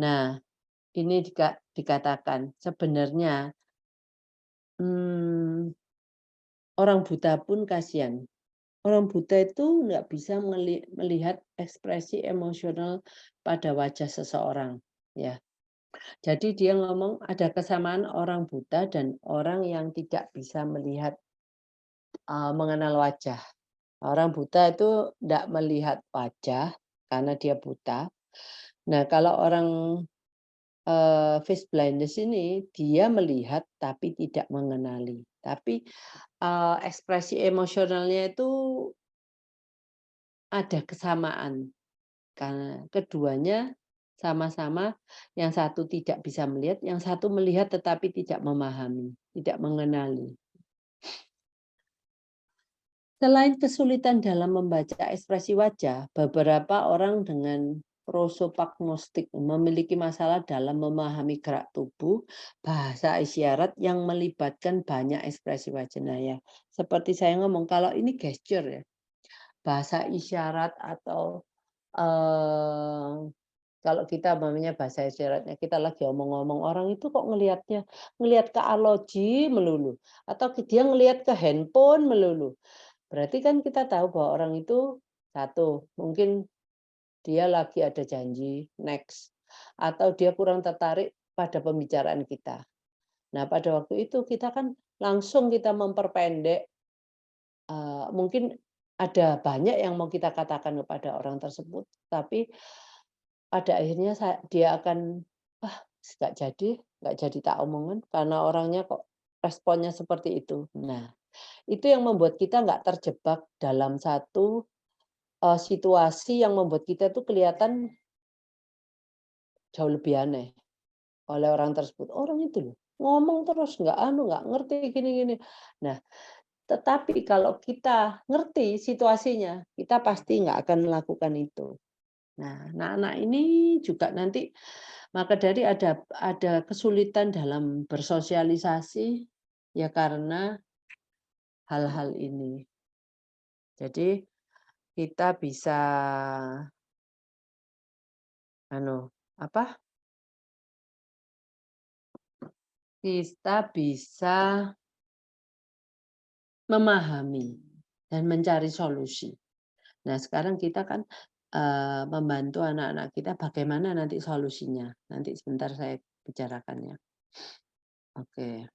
Nah, ini dikatakan sebenarnya, mmm, orang buta pun kasihan. Orang buta itu nggak bisa melihat ekspresi emosional pada wajah seseorang, ya. Jadi dia ngomong ada kesamaan orang buta dan orang yang tidak bisa melihat, mengenal wajah. Orang buta itu ndak melihat wajah karena dia buta. Nah, kalau orang, face blindness ini dia melihat tapi tidak mengenali. Tapi, ekspresi emosionalnya itu ada kesamaan. Karena keduanya sama-sama, yang satu tidak bisa melihat, yang satu melihat tetapi tidak memahami, tidak mengenali. Selain kesulitan dalam membaca ekspresi wajah, beberapa orang dengan prosopagnostik memiliki masalah dalam memahami gerak tubuh, bahasa isyarat yang melibatkan banyak ekspresi wajah. Nah ya, seperti saya ngomong, kalau ini gesture ya, bahasa isyarat atau Eee, kalau kita umpamanya bahasa isyaratnya kita lagi omong-omong, orang itu kok ngelihat ke arloji melulu, atau dia ngelihat ke handphone melulu. Berarti kan kita tahu bahwa orang itu, satu, mungkin dia lagi ada janji, next, atau dia kurang tertarik pada pembicaraan kita. Nah, pada waktu itu kita kan langsung kita memperpendek, mungkin ada banyak yang mau kita katakan kepada orang tersebut, tapi pada akhirnya dia akan, "Ah, nggak jadi tak omongan karena orangnya kok responnya seperti itu." Nah, itu yang membuat kita nggak terjebak dalam satu, situasi yang membuat kita tuh kelihatan jauh lebih aneh oleh orang tersebut. "Orang itu loh, ngomong terus nggak ngerti gini gini." Nah, tetapi kalau kita ngerti situasinya, kita pasti nggak akan melakukan itu. Nah, anak-anak ini juga nanti maka dari ada kesulitan dalam bersosialisasi, ya karena hal-hal ini. Jadi kita bisa anu, apa, kita bisa memahami dan mencari solusi. Nah, sekarang kita kan, membantu anak-anak kita bagaimana nanti solusinya. Nanti sebentar saya bicarakannya. Oke.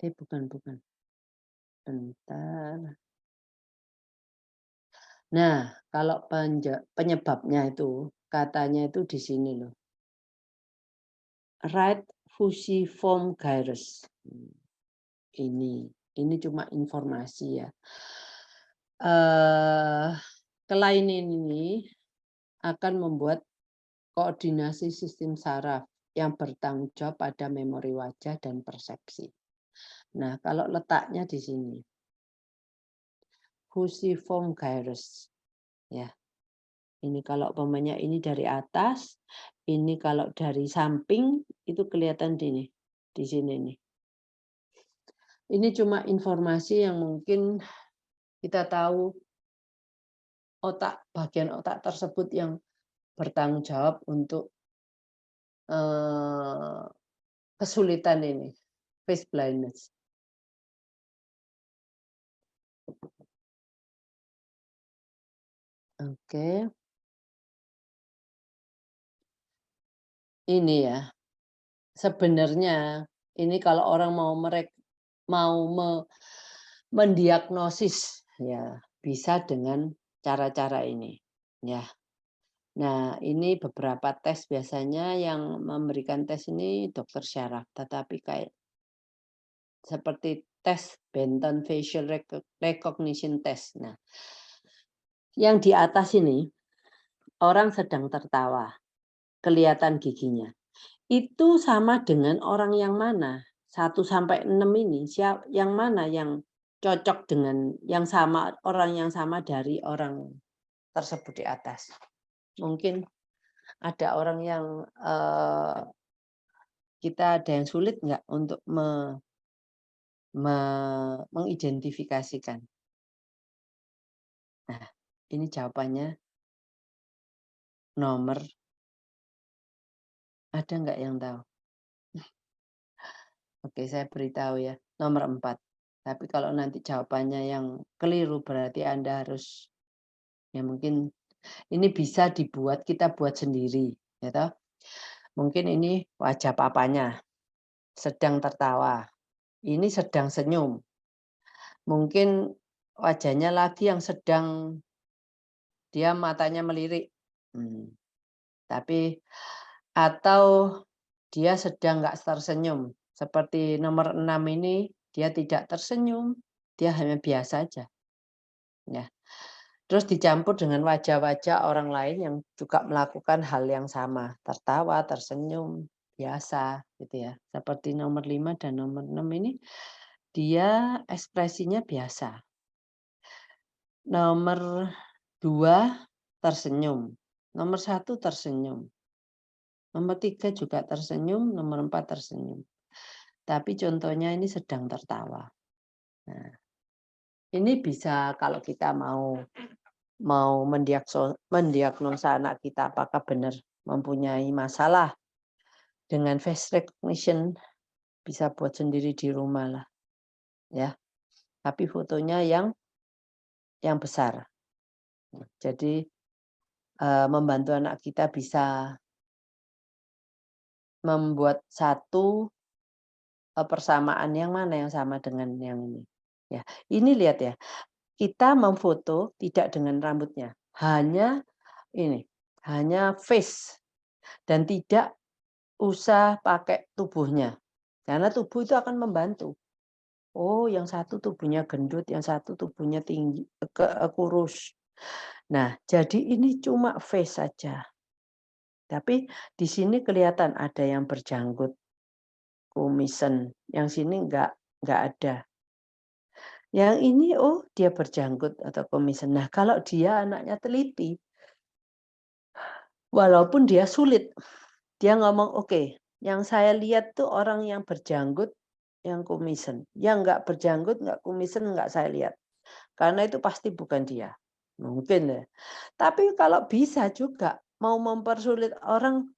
Bukan bukan, bentar. Nah, kalau penyebabnya itu, katanya itu di sini loh, right fusiform gyrus. Ini ini cuma informasi ya. Eh, kelainan ini akan membuat koordinasi sistem saraf yang bertanggung jawab pada memori wajah dan persepsi. Nah, kalau letaknya di sini, fusiform gyrus, ya. Ini kalau umpamanya ini dari atas, ini kalau dari samping itu kelihatan di sini nih. Ini cuma informasi yang mungkin kita tahu bagian otak tersebut yang bertanggung jawab untuk, eee, kesulitan ini, face blindness. Oke, ini ya, sebenarnya ini kalau orang mau mendiagnosis, ya bisa dengan cara-cara ini, ya. Nah, ini beberapa tes biasanya yang memberikan tes ini dokter syaraf, tetapi kayak seperti tes Benton Facial Recognition Test. Nah, yang di atas ini orang sedang tertawa, kelihatan giginya. Itu sama dengan orang yang mana? 1 sampai 6 ini, yang mana yang cocok dengan yang sama, orang yang sama dari orang tersebut di atas? Mungkin ada orang yang, kita ada yang sulit nggak untuk mengidentifikasikan? Nah, ini jawabannya nomor, ada nggak yang tahu? Oke, saya beritahu ya, nomor 4. Tapi kalau nanti jawabannya yang keliru berarti Anda harus, ya mungkin ini bisa dibuat, kita buat sendiri, ya toh. Mungkin ini wajah papanya, sedang tertawa. Ini sedang senyum. Mungkin wajahnya lagi yang sedang dia matanya melirik. Tapi atau dia sedang nggak tersenyum. Seperti nomor 6 ini, dia tidak tersenyum, dia hanya biasa aja. Ya. Terus dicampur dengan wajah-wajah orang lain yang juga melakukan hal yang sama, tertawa, tersenyum, biasa gitu ya. Seperti nomor 5 dan nomor 6 ini, dia ekspresinya biasa. Nomor 2 tersenyum, nomor 1 tersenyum, nomor 3 juga tersenyum, nomor 4 tersenyum. Tapi contohnya ini sedang tertawa. Nah, ini bisa kalau kita mau mendiagnosa anak kita apakah benar mempunyai masalah dengan face recognition, bisa buat sendiri di rumah lah, ya. Tapi fotonya yang besar. Jadi membantu anak kita bisa membuat satu persamaan yang mana yang sama dengan yang ini. Ya, ini lihat ya, kita memfoto tidak dengan rambutnya, hanya ini, hanya face dan tidak usah pakai tubuhnya. Karena tubuh itu akan membantu. Oh, yang satu tubuhnya gendut, yang satu tubuhnya tinggi, kurus. Nah, jadi ini cuma face saja. Tapi di sini kelihatan ada yang berjanggut, kumisan. Yang sini enggak ada. Yang ini, oh dia berjanggut atau kumisan. Nah, kalau dia anaknya teliti, walaupun dia sulit, dia ngomong, oke, yang saya lihat tuh orang yang berjanggut, yang kumisan. Yang enggak berjanggut, enggak kumisan, enggak saya lihat. Karena itu pasti bukan dia. Mungkin ya. Tapi kalau bisa juga mau mempersulit orang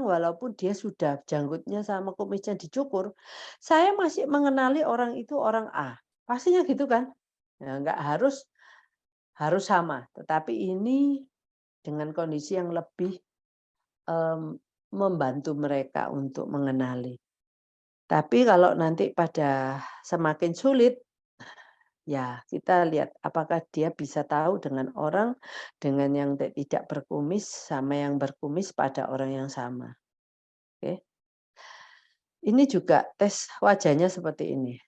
walaupun dia sudah janggutnya sama kumisnya dicukur, saya masih mengenali orang itu orang A. Pastinya gitu kan? Nah, enggak harus sama, tetapi ini dengan kondisi yang lebih membantu mereka untuk mengenali. Tapi kalau nanti pada semakin sulit, ya kita lihat apakah dia bisa tahu dengan orang dengan yang tidak berkumis sama yang berkumis pada orang yang sama. Oke. Ini juga tes wajahnya seperti ini.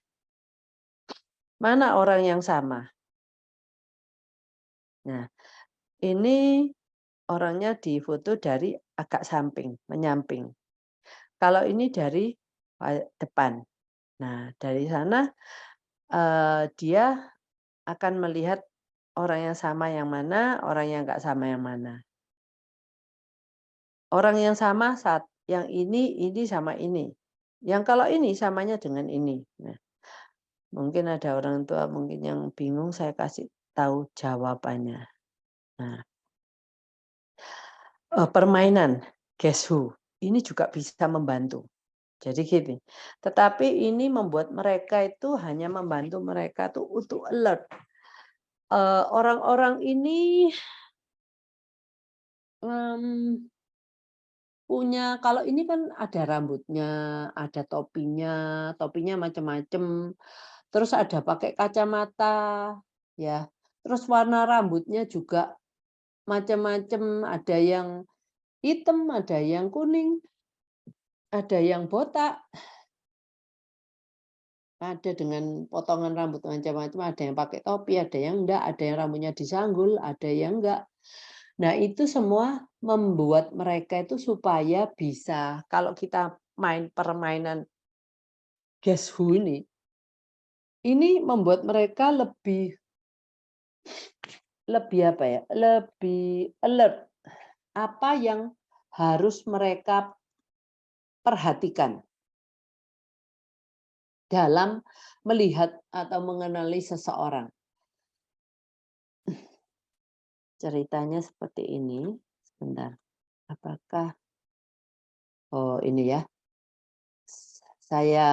Mana orang yang sama? Nah, ini orangnya difoto dari agak samping, menyamping. Kalau ini dari depan. Nah, dari sana dia akan melihat orang yang sama yang mana, orang yang nggak sama yang mana. Orang yang sama saat yang ini sama ini. Yang kalau ini samanya dengan ini. Nah, mungkin ada orang tua mungkin yang bingung, saya kasih tahu jawabannya. Nah, permainan Guess Who ini juga bisa membantu. Jadi gini, tetapi ini membuat mereka itu hanya membantu mereka tuh untuk alert. Orang-orang ini punya, kalau ini kan ada rambutnya, ada topinya macam-macam, terus ada pakai kacamata, ya. Terus warna rambutnya juga macam-macam, ada yang hitam, ada yang kuning, ada yang botak, ada dengan potongan rambut macam-macam, ada yang pakai topi, ada yang enggak, ada yang rambutnya disanggul, ada yang enggak. Nah, itu semua membuat mereka itu supaya bisa, kalau kita main permainan Guess Who ini membuat mereka lebih apa ya, lebih alert. Apa yang harus mereka perhatikan dalam melihat atau mengenali seseorang. Ceritanya seperti ini, sebentar. apakah oh ini ya, saya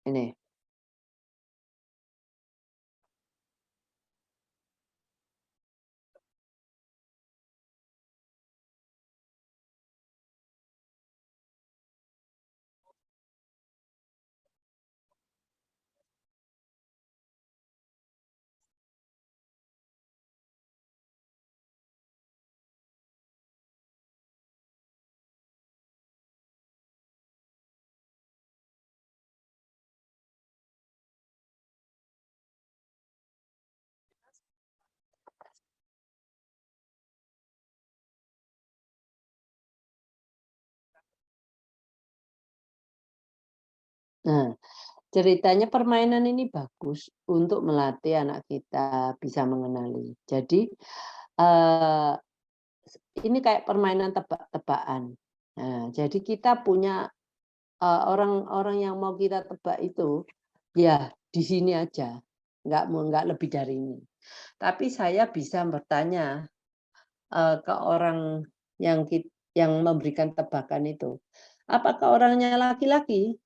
ini, nah, ceritanya permainan ini bagus untuk melatih anak kita bisa mengenali. Jadi, eee, ini kayak permainan tebak-tebakan. Nah, jadi kita punya, orang-orang yang mau kita tebak itu, ya di sini aja, nggak lebih dari ini. Tapi saya bisa bertanya, ke orang yang memberikan tebakan itu, "Apakah orangnya laki-laki?"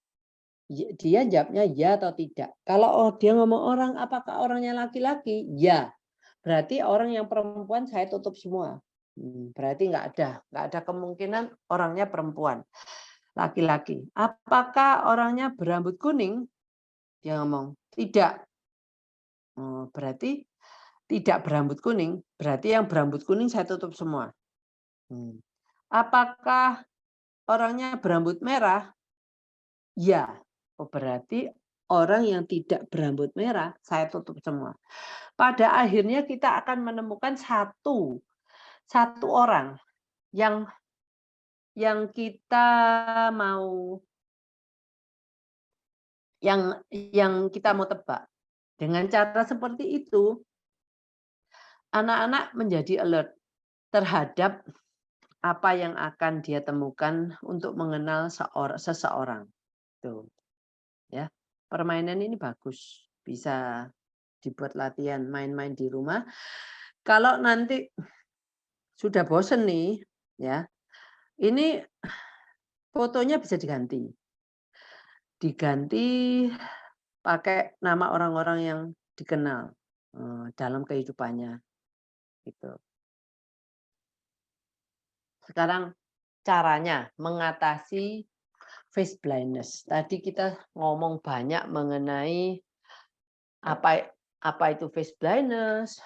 Dia jawabnya ya atau tidak. Kalau dia ngomong orang, "Apakah orangnya laki-laki?" Ya, berarti orang yang perempuan saya tutup semua. Berarti nggak ada kemungkinan orangnya perempuan, laki-laki. "Apakah orangnya berambut kuning?" Dia ngomong, "Tidak." Oh, berarti tidak berambut kuning, berarti yang berambut kuning saya tutup semua. Mmm. "Apakah orangnya berambut merah?" Ya. Oh, berarti orang yang tidak berambut merah, saya tutup semua. Pada akhirnya kita akan menemukan satu satu orang yang kita mau kita mau tebak. Dengan cara seperti itu, anak-anak menjadi alert terhadap apa yang akan dia temukan untuk mengenal seseorang. Tuh, ya. Permainan ini bagus, bisa dibuat latihan main-main di rumah. Kalau nanti sudah bosen nih, ya, ini fotonya bisa diganti. Diganti pakai nama orang-orang yang dikenal, dalam kehidupannya, gitu. Sekarang caranya mengatasi face blindness. Tadi kita ngomong banyak mengenai apa apa itu face blindness,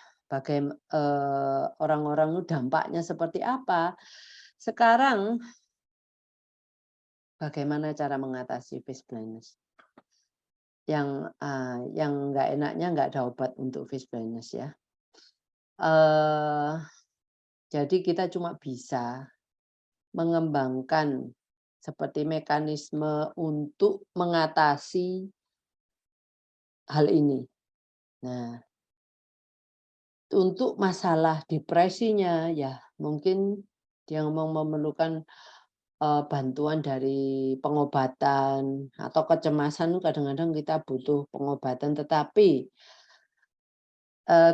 orang-orang itu dampaknya seperti apa. Sekarang bagaimana cara mengatasi face blindness? Yang nggak enaknya nggak ada obat untuk face blindness ya. Eee, jadi kita cuma bisa mengembangkan seperti mekanisme untuk mengatasi hal ini. Nah, untuk masalah depresinya ya mungkin dia memerlukan, bantuan dari pengobatan atau kecemasan kadang-kadang kita butuh pengobatan tetapi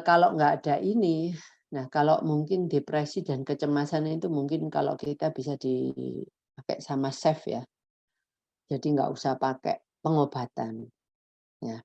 kalau nggak ada ini, nah kalau mungkin depresi dan kecemasan itu mungkin kalau kita bisa dipakai sama chef ya. Jadi nggak usah pakai pengobatan, ya.